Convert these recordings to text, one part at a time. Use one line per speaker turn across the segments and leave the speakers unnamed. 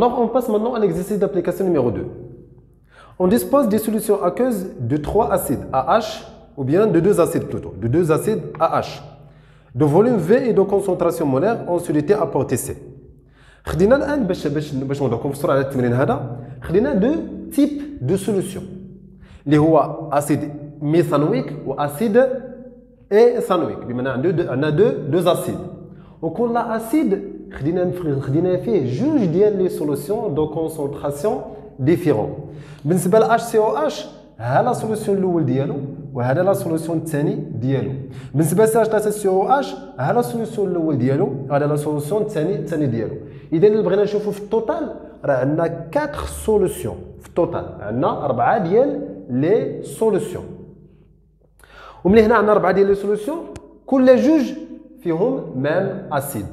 Alors, on passe maintenant à l'exercice d'application numéro 2. On dispose des solutions aqueuses de 3 acides AH, ou bien de 2 acides plutôt, de 2 acides AH, de volume V et de concentration molaire en soluté à port C. خدينا الآن باش نوضحوا في السرعة على التمرين هذا خدينا دو تيب دو سوليسيون اللي هو اسيد ميثانويك واسيد ايثانويك بمعنى عندنا دو اسيد وكل اسيد خدينا فيه جوج ديال لي سوليسيون دو كونسونطراسيون ديفيرون. بالنسبه ل HCOH ها لا سوليسيون الاول ديالو وهذا لا سوليسيون الثاني ديالو. بالنسبه ل CH3COH ها لا سوليسيون الاول ديالو وهذا لا سوليسيون الثاني ديالو. اذا اللي بغينا نشوفوا في التوتال راه عندنا 4 سوليسيون في التوتال، عندنا 4 ديال لي سوليسيون. وملي هنا عندنا 4 ديال لي سوليسيون كل جوج فيهم ميم اسيد.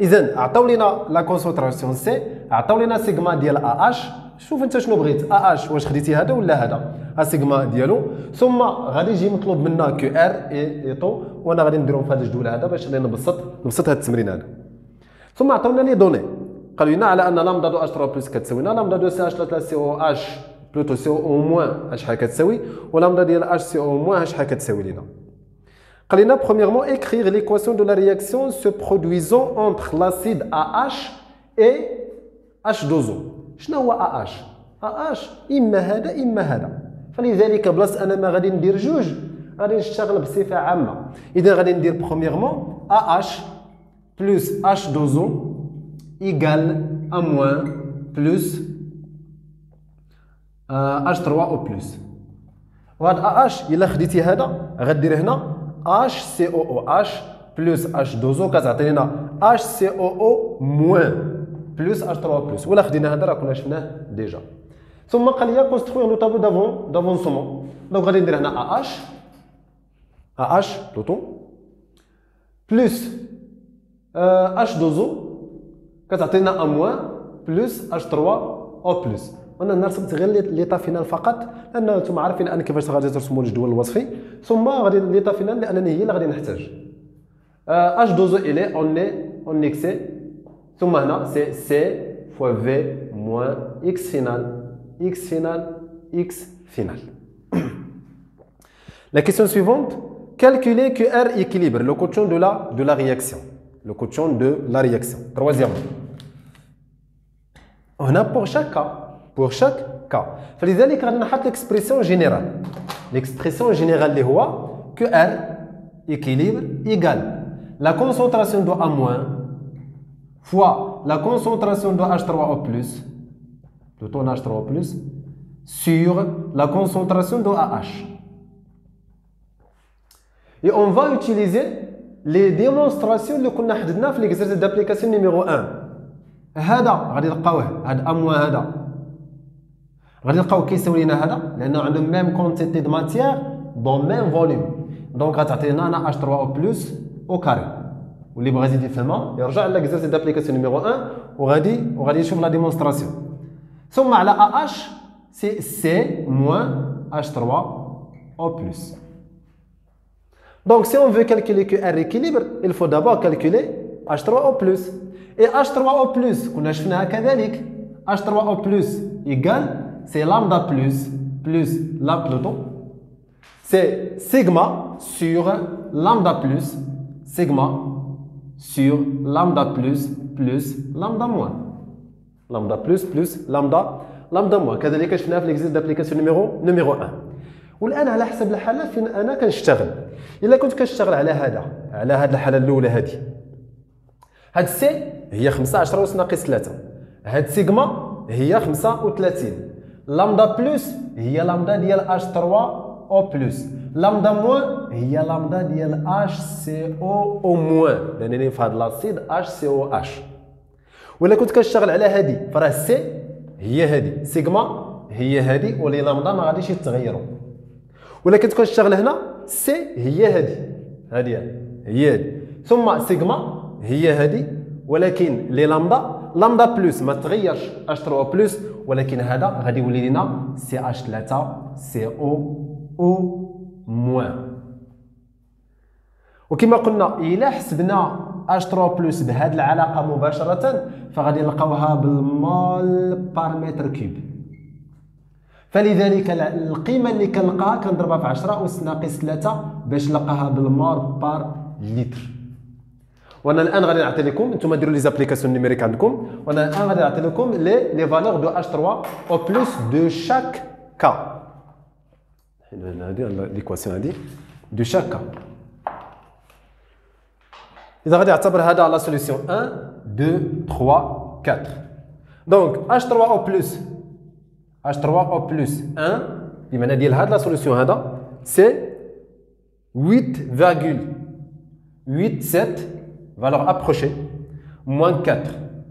اذا عطاو لينا لا كونسونطراسيون سي، عطاو لينا سيغما ديال AH. شوف انت شنو بغيت AH واش خديتي هذا ولا هذا سيغما ديالو، ثم غادي يجي مطلوب منا كيو ار اي طو، وانا غادي نديرهم في هذا الجدول هذا باش نبسط هذا التمرين هذا. ثم عطاونا لي دوني قالوا لنا على ان لامدا دو H3 بلس كتساوي لنا لامدا دو CH3COH بلوتو CO او موان شحال كتساوي، ولامدا ديال HCO موان شحال كتساوي لنا. قال لنا premièrement écrire l'équation de la réaction se produisant entre l'acide AH et H2O. شنو هو AH؟ AH اما هذا اما هذا، فلذلك بلاصه انا ما غادي ندير جوج غادي نشتغل بصفه عامه. اذا غادي ندير premièrement AH plus H2O égale A moins plus H3O plus. وهذا AH الا خديتي هذا غدير هنا HCOOH plus H2O كتعطينا HCOO moins plus H3O plus. ولا خدينا هذا راه كنا شفناه ديجا. ثم قال لي construire le tableau d'avancement. دونك غادي ندير هنا AH plutôt plus H2O كتعطينا A moins plus H3O plus. وانا رسمت غير ليطا فينال فقط لان انتم عارفين ان كيفاش غادي ترسموا الجدول الوصفي، ثم غادي ليطا فينال لانني هي اللي غادي نحتاج. H2O الي اون اكسي، ثم هنا سي سي فوا في موان اكس فينال La question suivante, calculer QR équilibre, le quotient de la réaction. Le quotient de la réaction. Troisièmement. On a pour chaque cas. فلذلك غادي نحط l'expression générale. L'expression générale اللي هو QR équilibre égale la concentration de A- fois la concentration de H3O+, plutôt H3O+, sur la concentration de AH. Et on va utiliser les démonstrations اللي كنا حددنا في l'exercice d'application numéro 1. هذا غادي نلقاوه، هذا A- هذا غادي نلقاو كيساوي لنا هذا لانه عندهم ميم كونتيتي دو ماتيير دون ميم فوليوم، دونك غتعطينا انا H3O+ او كاري. واللي بغى يزيد يفهمها يرجع لl'exercice d'application numéro 1 وغادي يشوف لا ديمونستراسيون. ثم على AH سي C moins H3O+. Donc si on veut calculer QR équilibre, il faut d'abord calculer H3O+. Et H3O+, كنا شفناها كذلك، H3O+ égale c'est lambda plus la plutôt c'est sigma sur lambda plus sigma sur lambda plus lambda moins lambda plus lambda moins. كذلك شفناها في l'exercice d'application numéro 1. والان على حسب الحاله فين انا كنشتغل. الا كنت كنشتغل على هذه الحاله الاولى هاد سي هي 15 أس ناقص 3، هاد سيغما هي 35، لامدا بلس هي لامدا ديال H3O بلس، لامدا موان هي لامدا ديال HCO او موان لانني في هاد لاسيد HCOH. ولا كنت كنشتغل على هادي فراه سي هي هادي، سيغما هي هادي، ولي لامدا ما غاديش يتغيروا. ولا كنت كنشتغل هنا سي هي هادي هي هادي، ثم سيغما هي هادي، ولكن لي لامدا بلس ما تغيرش H3O بلس، ولكن هذا غادي يولي لنا CH3CO او موان. وكما قلنا الا حسبنا H3 plus بهذه العلاقة مباشرة فغادي نلقاوها بالمول بار متر كيوب. فلذلك القيمة اللي كنلقاها كنضربها في 10 أس ناقص 3 باش نلقاها بالمول بار لتر. وانا الان غادي نعطي لكم انتم ديروا لي زابليكاسيون نيميريك عندكم وانا الان غادي نعطي لكم لي فالور دو H3 او بلس دو شاك كا. هذه ليكواسيون هذه دو شاك كا. إذا غادي نعتبر هذا لا سوليسيون 1 2 3 4. دونك H3 او بلس H3 او بلس 1 بمعنى ديال هاد لا سوليسيون هذا سي 8,87 valeur approchée moins 4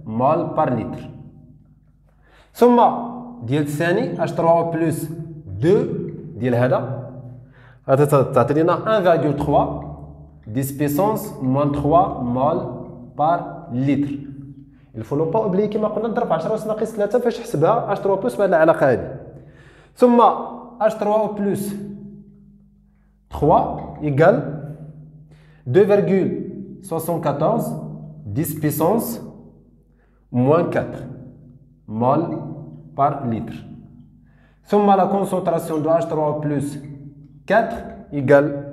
mol par litre. ثم ديال الثاني H3 او بلس 2 ديال هذا تعطي لنا 1,3 10 puissance moins 3 mol par litre. Il faut ne pas oublier كما قلنا نضرب 10 أس ناقص 3 فاش نحسبها H3 بلس بهذه العلاقة هذه. ثم H3 أو بلس 3 égale 2,74 10 puissance moins 4 mol par litre. ثم la concentration de H3 أو plus 4 égale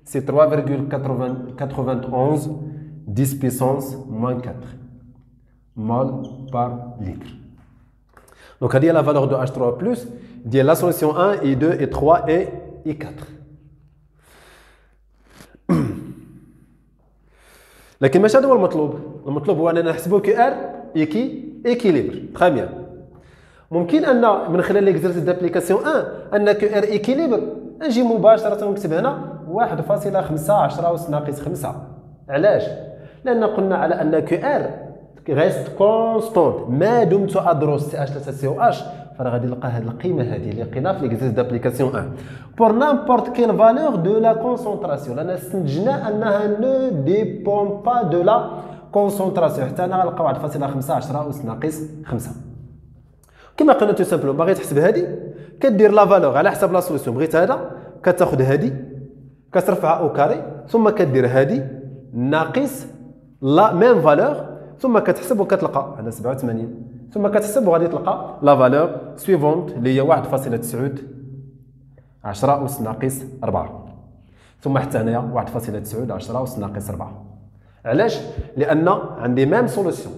c'est 3,91 10 puissance moins 4 mol par litre. Donc, il y a la valeur de H3 plus, il y a la solution 1, I2, I3 et I4. لكن ماشي هذا هو المطلوب. المطلوب هو أننا نحسبوا كي ار إيكيليبر. Très bien. ممكن أن من خلال l'exercice d'application 1 أن كي ار إيكيليبر نجي مباشرة ونكتب هنا 1.5 10 أس ناقص 5. علاش؟ لأن قلنا على أن كي ار reste constante ما دمت أدرس CH3COH فأنا غادي نلقى هذه القيمة هذه اللي لقيناها في l'exercice d'application 1 pour n'importe quelle valeur de la concentration لأن استنتجنا أنها ne dépend pas de la concentration حتى أنا غنلقى 1.5 10 أس ناقص 5. كما قلنا تو سامبلوم باغي تحسب هذه كدير لا فالور على حسب لا سوليسيون. بغيت هذا كتاخذ هذه كترفعها او كاري ثم كدير هذه ناقص لا ميم فالور ثم كتحسب وكتلقى هذا 87 ثم كتحسب وغادي تلقى لا فالور سويفونت اللي هي 1.9 10 أس ناقص 4 ثم حتى هنايا 1.9 10 أس ناقص 4. علاش؟ لأن عندي ميم سوليسيون.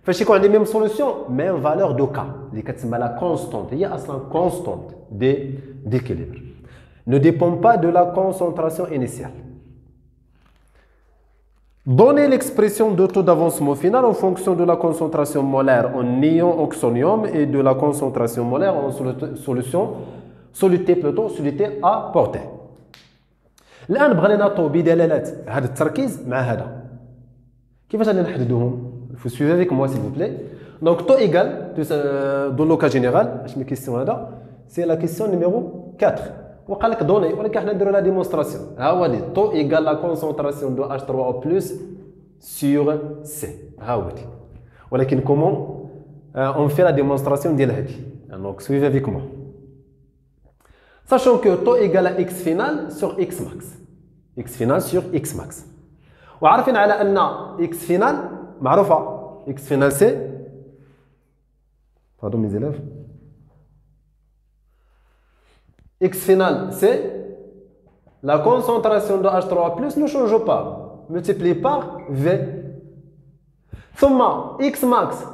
فاش يكون عندي ميم سوليسيون ميم فالور دو كا اللي كتسمى لا كونستونت هي اصلا كونستونت d'équilibre ne dépend pas de la concentration initiale. Donnez l'expression de taux d'avancement final en fonction de la concentration molaire en ion oxonium et de la concentration molaire en soluté apportée. الآن بغينا نعطوا بدلالات هذا التركيز مع هذا. كيفاش غادي نحددوهم؟ Vous suivez avec moi s'il vous plaît. Donc taux égal, dans le cas général, c'est la question numéro 4. وقال لك دوني ولكن حنا نديروا لا ديمونستراسيون. ها هو دي taux égal la concentration de H3O+ sur C. ها هو دي. ولكن comment on fait la démonstration ديال هذه. Donc suivez avec moi. Sachant que taux égal à x final sur x max. X final sur x max. وعارفين على أن x final معروفة x final c'est pardon mes élèves x final c'est la concentration de H3 plus ne change pas multiplié par V. ثم x max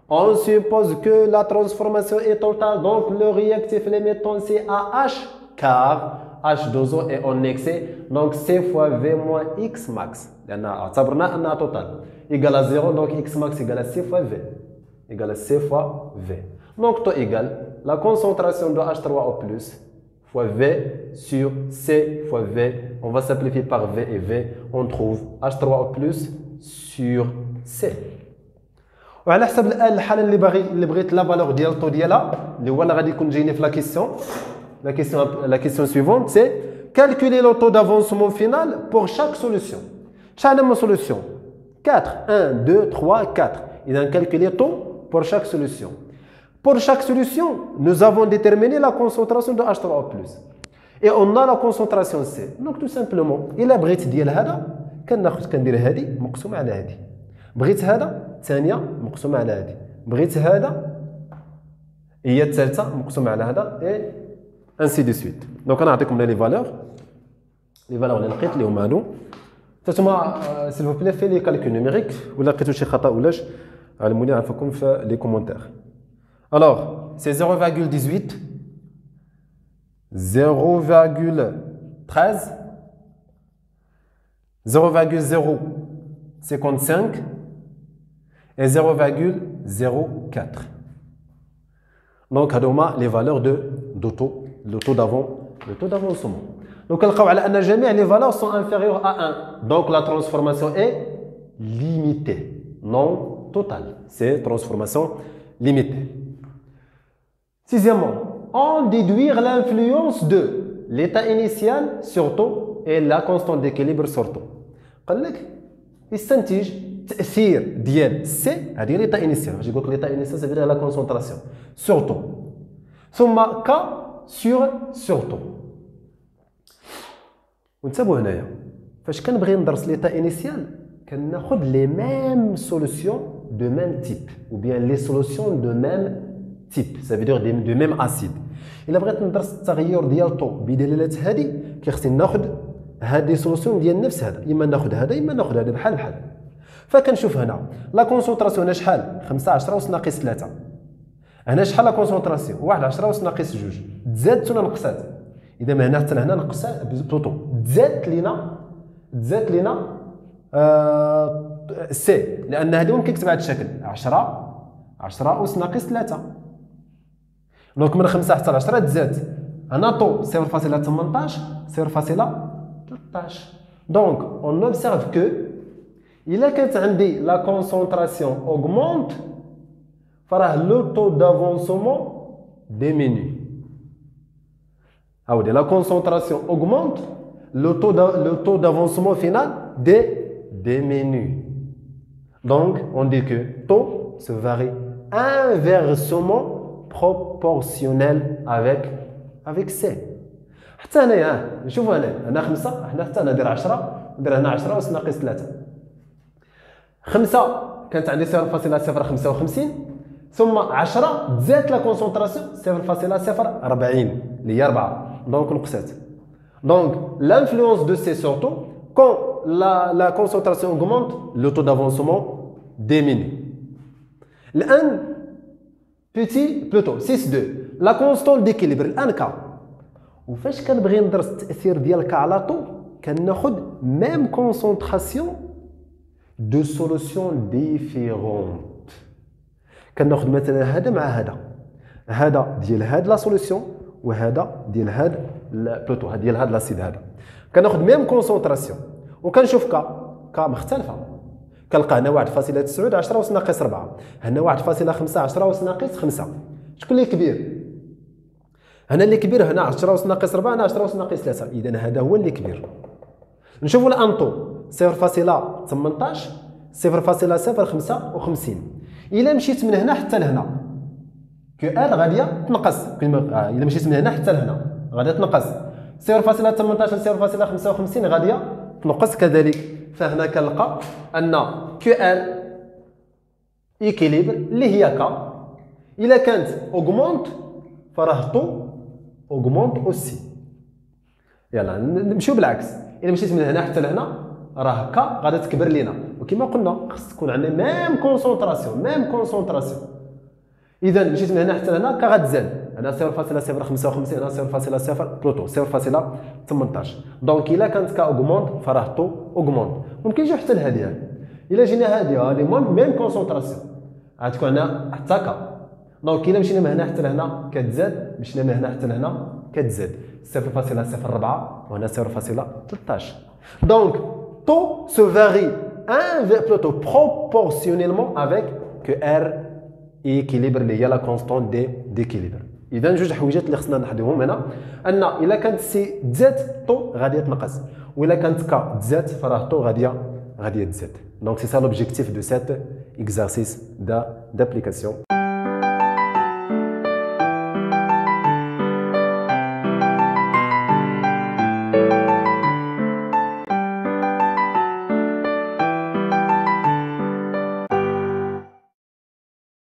on suppose que la transformation est totale donc le réactif limitant c'est AH car H2O est en excès donc C fois V moins x max لأن اعتبرنا أنها total égale à 0 donc x max égale à C fois V égale à C fois V. Donc taux égal la concentration de H3O plus fois V sur C fois V. On va simplifier par V et V. On trouve H3O plus sur C. وعلى حسب الآن الحالة اللي بغيت لا فالور ديال الطو ديالها اللي هو اللي غادي يكون جايني في لا كيسيون. La question suivante c'est calculer le taux d'avancement final pour chaque solution. Chaque solution 4, 1, 2, 3, 4. Il a calculé taux pour chaque solution. Pour chaque solution, nous avons déterminé la concentration de H3O+. Et on a la concentration C. Donc tout simplement, il a brité ديال هذا كندير هذه مقسومه على هذه. بغيت هذا الثانيه مقسومه على هذه. بغيت هذا هي الثالثه مقسومه على هذا اي انسي دو سويت. دونك انا نعطيكم لي فالور اللي لقيت اللي هما هادو. نتوما سيل فو بلي في لي كالكول نيميريك ولا لقيتو شي خطا ولاش علموني نعرفكم في لي كومونتير. الوغ سي 0,18 0,13 0,055 et 0,04. Donc هادوما لي فالور دو taux d'avancement. Donc نلقاو على ان جميع لي فالور sont inférieures à 1. Donc la transformation est limitée, non totale. C'est transformation limitée. Sixièmement, on déduire l'influence de l'état initial sur taux et la constante d'équilibre sur taux. قال لك يستنتج تاثير ديال سي هذه ليتا انيسيال. باش يقول لك ليتا انيسيال سي لا كونسونطراسيون سور طو ثم كا سور طو. وانتبهوا هنايا فاش كنبغي ندرس ليتا انيسيال كناخذ لي ميم سوليسيون دو ميم تيب ou bien les solutions de même type, ça veut dire de même acide. الا بغيت ندرس التغير ديال طو بدلالات هذه كيخصني ناخذ هذه سوليسيون ديال نفس هذا، اما ناخذ هذا اما ناخذ هذا بحال. فكنشوف هنا لا كونسونطراسيون هنا شحال 15 أس ناقص 3. هنا شحال لا كونسونطراسيون 1 10 أس ناقص 2 تزادت ولا نقصات؟ اذا من هنا حتى لهنا نقصات بلوطو تزادت لينا سي لان هذه ممكن نكتب بهذا الشكل 10 أس ناقص 3. دونك من 5 حتى ل 10 تزادت. هنا طو 0,18 0,13. دونك اون اوبسيرف كو إلا كانت عندي لا كونسونطراسيون اوغمونت فراه لو طو دافونسمون ديميني. عاودي لا كونسونطراسيون اوغمونت لو طو دافونسمون فينال diminue. Donc on dit que taux se varie inversement proportionnel avec C. حتى هنايا نشوفوا هنا 5 حنا حتى ندير 10 ندير هنا 10 أس ناقص 3. 5 كانت عندي 0,055 ثم 10 تزادت لا كونسونطراسيون 0,040 اللي هي 4 دونك نقصات. دونك l'influence de C sur taux quand la concentration augmente le taux d'avancement diminue. الآن plutôt 6.2 la constante d'équilibre الآن K. وفاش كنبغي ندرس التأثير ديال K على طو كناخذ même concentration de solutions différentes. كناخذ مثلا هذا مع هذا ديال هاد لا سوليسيون وهذا ديال هاد بلوتو هاد ديال هاد لاسيد هذا كناخذ ميم كونسونطراسيون وكنشوف كا مختلفه. كنلقى هنا 1.9 10 أس ناقص 4 هنا 1.5 10 أس ناقص 5. شكون اللي كبير؟ هنا اللي كبير هنا 10 أس ناقص 4 هنا 10 أس ناقص 3. اذا هذا هو اللي كبير. نشوفوا الانطو 0.18 0.055. الا مشيت من هنا حتى لهنا كو ال غاديه تنقص. الا مشيت من هنا حتى لهنا غاديه تنقص 0.18 0.55 غاديه تنقص كذلك. فهنا كنلقى ان كو ال ايكيليبر اللي هي كا الا كانت اوغمونت فراه طو اوغمونت اوسي. يلا نمشيو بالعكس. الا مشيت من هنا حتى لهنا راه كا غادي تكبر لينا وكما قلنا خص تكون عندنا ميم كونسونطراسيون. اذا مشيت من هنا حتى لهنا كا غتزاد هنا 0.055 هنا 0.0 بلوتو 0.18. دونك الا كانت كا اوغمونت فراه طو اوغمونت. ممكن نجيو حتى لهادي. الا جينا هادي لي ميم كونسونطراسيون غتكون عندنا حتى كا. دونك الا مشينا من هنا حتى لهنا كتزاد مشينا من هنا حتى لهنا كتزاد 0.04 وهنا 0.13. دونك taux se varie plutôt proportionnellement avec que R équilibre اللي هي لا كونستانت ديكيليبر. اذا جوج حويجات اللي خصنا نحدوهم هنا ان الا كانت سي تزاد طو غادي تنقص والا كانت كا تزاد فراه طو غادي تزاد. دونك سي سا لوبجيكتيف دو سيت exercice d'application.